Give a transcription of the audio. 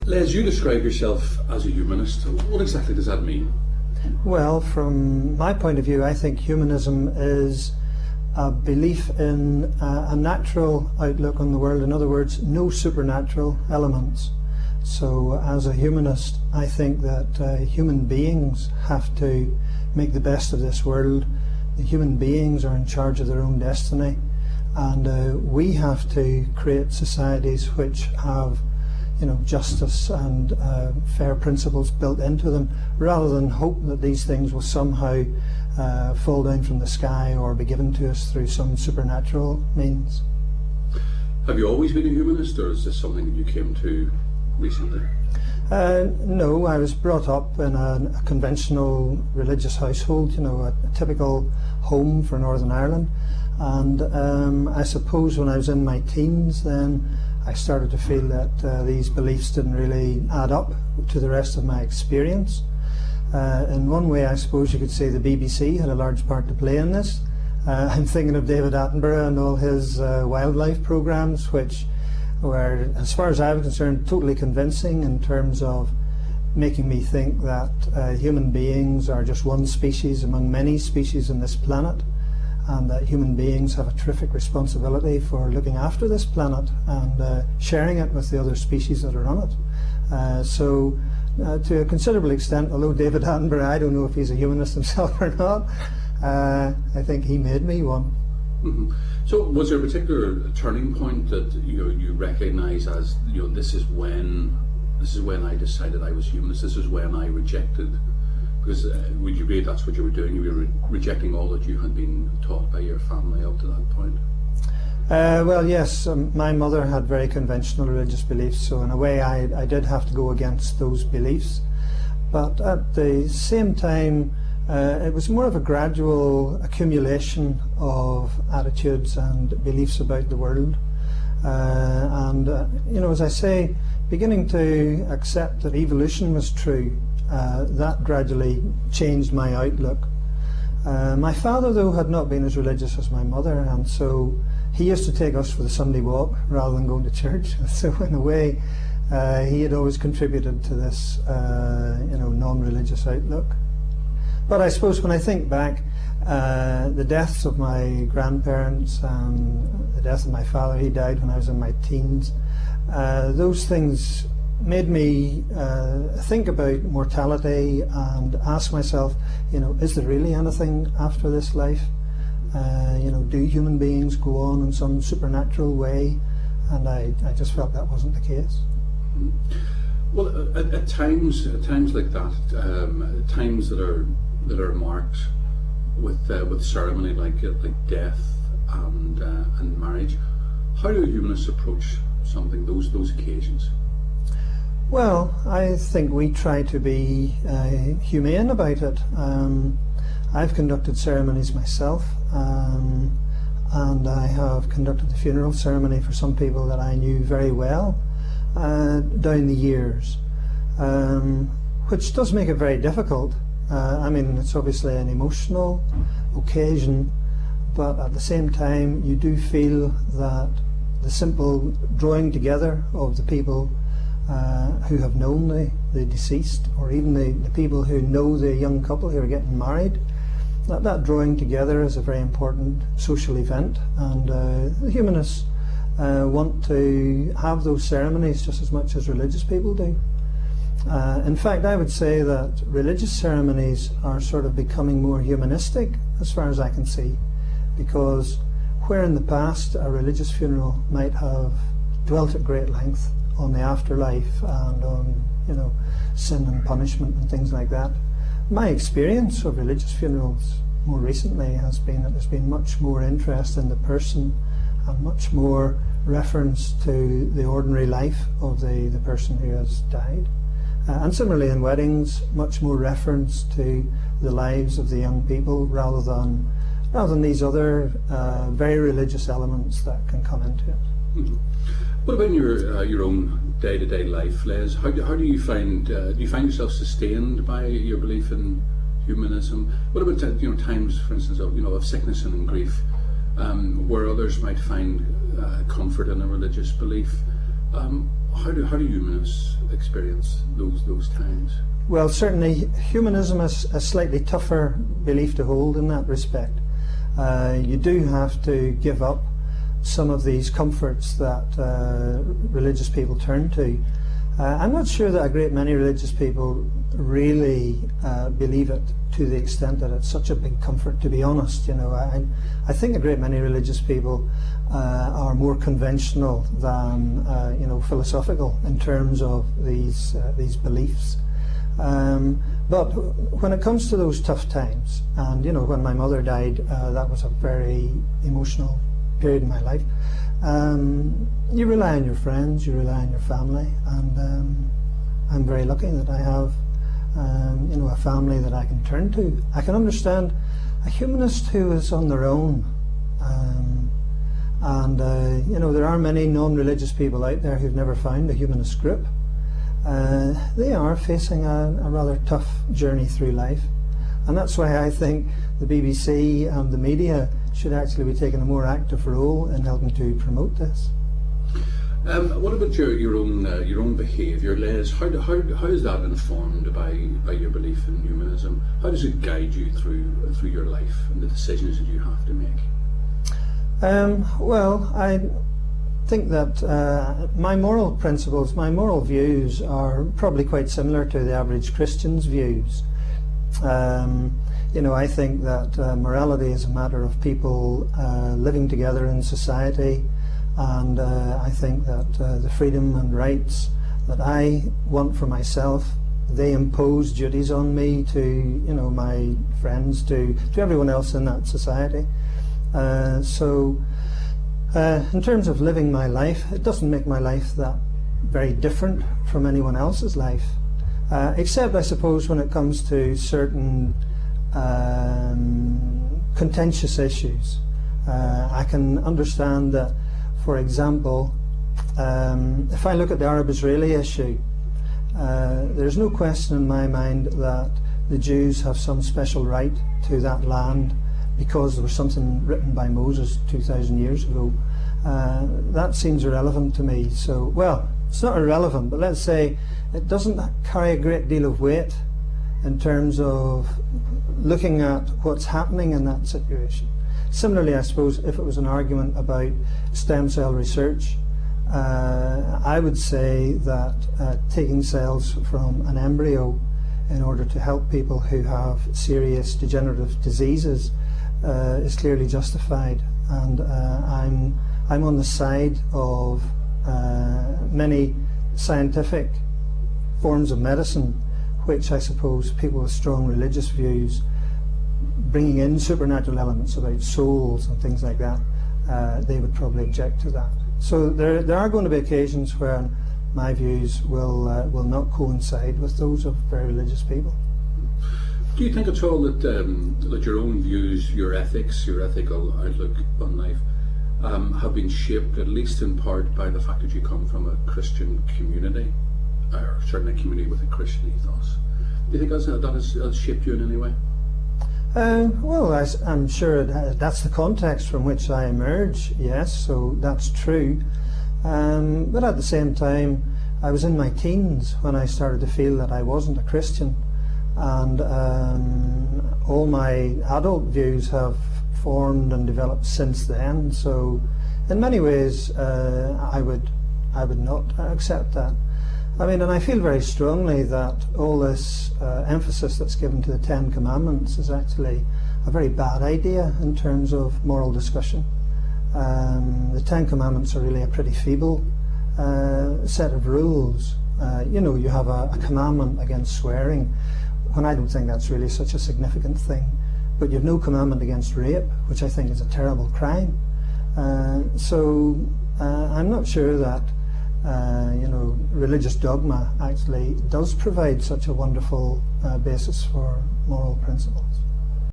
Les, you describe yourself as a humanist. What exactly does that mean? Well, from my point of view, I think humanism is a belief in a natural outlook on the world. In other words, no supernatural elements. So as a humanist, I think that human beings have to make the best of this world. The human beings are in charge of their own destiny, and we have to create societies which have, justice and fair principles built into them, rather than hope that these things will somehow fall down from the sky or be given to us through some supernatural means. Have you always been a humanist, or is this something that you came to recently? No, I was brought up in a conventional religious household, a typical home for Northern Ireland, and I suppose when I was in my teens then I started to feel that these beliefs didn't really add up to the rest of my experience. In one way, I suppose you could say the BBC had a large part to play in this. I'm thinking of David Attenborough and all his wildlife programs, which were, as far as I was concerned, totally convincing in terms of making me think that human beings are just one species among many species on this planet, and that human beings have a terrific responsibility for looking after this planet and sharing it with the other species that are on it. So to a considerable extent, although David Attenborough, I don't know if he's a humanist himself or not, I think he made me one. Mm-hmm. So was there a particular turning point that you recognise as, this is when I decided I was humanist, this is when I rejected, because would you agree that's what you were doing, you were rejecting all that you had been taught by your family up to that point? Well, yes, my mother had very conventional religious beliefs, so in a way I did have to go against those beliefs. But at the same time, it was more of a gradual accumulation of attitudes and beliefs about the world. As I say, beginning to accept that evolution was true, that gradually changed my outlook. My father, though, had not been as religious as my mother, and so he used to take us for the Sunday walk rather than going to church. So in a way, he had always contributed to this, non-religious outlook. But I suppose when I think back, the deaths of my grandparents and the death of my father, he died when I was in my teens, those things made me think about mortality and ask myself, is there really anything after this life? Do human beings go on in some supernatural way? And I just felt that wasn't the case. Mm-hmm. Well, at times like that, times that are marked with ceremony like death and marriage, how do humanists approach something those occasions? Well, I think we try to be humane about it. I've conducted ceremonies myself, and I have conducted the funeral ceremony for some people that I knew very well down the years, which does make it very difficult. It's obviously an emotional occasion, but at the same time you do feel that the simple drawing together of the people who have known the deceased, or even the people who know the young couple who are getting married, that drawing together is a very important social event, and the humanists want to have those ceremonies just as much as religious people do. In fact, I would say that religious ceremonies are sort of becoming more humanistic, as far as I can see, because where in the past a religious funeral might have dwelt at great length on the afterlife and on sin and punishment and things like that, my experience of religious funerals more recently has been that there's been much more interest in the person and much more reference to the ordinary life of the person who has died. And similarly in weddings, much more reference to the lives of the young people rather than these other very religious elements that can come into it. Mm-hmm. What about your own day-to-day life, Les? How do you find yourself sustained by your belief in humanism? What about times, for instance, of sickness and grief, where others might find comfort in a religious belief? how do humanists experience those times? Well, certainly humanism is a slightly tougher belief to hold in that respect. You do have to give up some of these comforts that religious people turn to. I'm not sure that a great many religious people really believe it to the extent that it's such a big comfort, to be honest. You know, I think a great many religious people are more conventional than philosophical in terms of these beliefs. But when it comes to those tough times, and when my mother died, that was a very emotional period in my life. You rely on your friends, you rely on your family, and I'm very lucky that I have a family that I can turn to. I can understand a humanist who is on their own, and there are many non-religious people out there who've never found a humanist group. They are facing a rather tough journey through life, and that's why I think the BBC and the media should actually be taking a more active role in helping to promote this. What about your own behaviour, Les? How is that informed by your belief in humanism? How does it guide you through your life and the decisions that you have to make? Well, I think that my moral principles, my moral views are probably quite similar to the average Christian's views. I think that morality is a matter of people living together in society, and I think that the freedom and rights that I want for myself, they impose duties on me to my friends, to everyone else in that society. So in terms of living my life, it doesn't make my life that very different from anyone else's life, except I suppose when it comes to certain contentious issues. I can understand that, for example, if I look at the Arab-Israeli issue, there's no question in my mind that the Jews have some special right to that land because there was something written by Moses 2,000 years ago. That seems irrelevant to me. So, well, it's not irrelevant, but let's say it doesn't carry a great deal of weight in terms of looking at what's happening in that situation. Similarly, I suppose if it was an argument about stem cell research, I would say that taking cells from an embryo in order to help people who have serious degenerative diseases is clearly justified, and I'm on the side of many scientific forms of medicine, which I suppose people with strong religious views, bringing in supernatural elements about souls and things like that, they would probably object to that. So there are going to be occasions where my views will not coincide with those of very religious people. Do you think at all that your own views, your ethics, your ethical outlook on life have been shaped, at least in part, by the fact that you come from a Christian community, or certainly a community with a Christian ethos? Do you think that has shaped you in any way? Well, I'm sure that's the context from which I emerge, yes, so that's true. But at the same time, I was in my teens when I started to feel that I wasn't a Christian, and all my adult views have formed and developed since then. So in many ways I would not accept that. I mean, and I feel very strongly that all this emphasis that's given to the Ten Commandments is actually a very bad idea in terms of moral discussion. The Ten Commandments are really a pretty feeble set of rules. You have a commandment against swearing, when I don't think that's really such a significant thing. But you have no commandment against rape, which I think is a terrible crime. So I'm not sure that religious dogma actually does provide such a wonderful basis for moral principle.